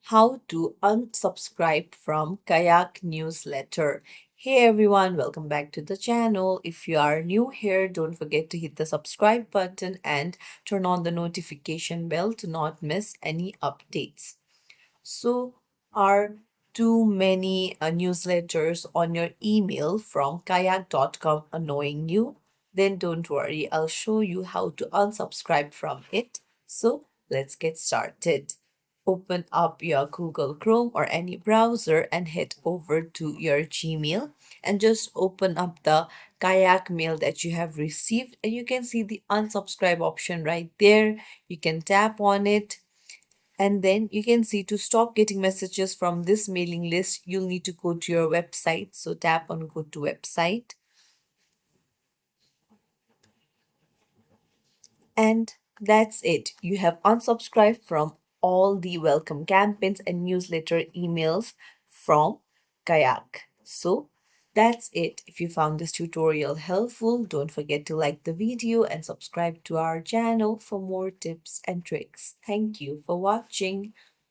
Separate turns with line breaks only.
how to unsubscribe from Kayak newsletter. Hey everyone, welcome back to the channel. If you are new here, don't forget to hit the subscribe button and turn on the notification bell to not miss any updates. So, are too many newsletters on your email from kayak.com annoying you? Then don't worry, I'll show you how to unsubscribe from it. So, let's get started. Open up your Google Chrome or any browser and head over to your Gmail and just open up the Kayak mail that you have received, and you can see the unsubscribe option right there. You can tap on it, and then you can see to stop getting messages from this mailing list, you'll need to go to your website. So tap on go to website, and that's it. You have unsubscribed from all the welcome campaigns and newsletter emails from Kayak. So that's it. If you found this tutorial helpful, don't forget to like the video and subscribe to our channel for more tips and tricks. Thank you for watching.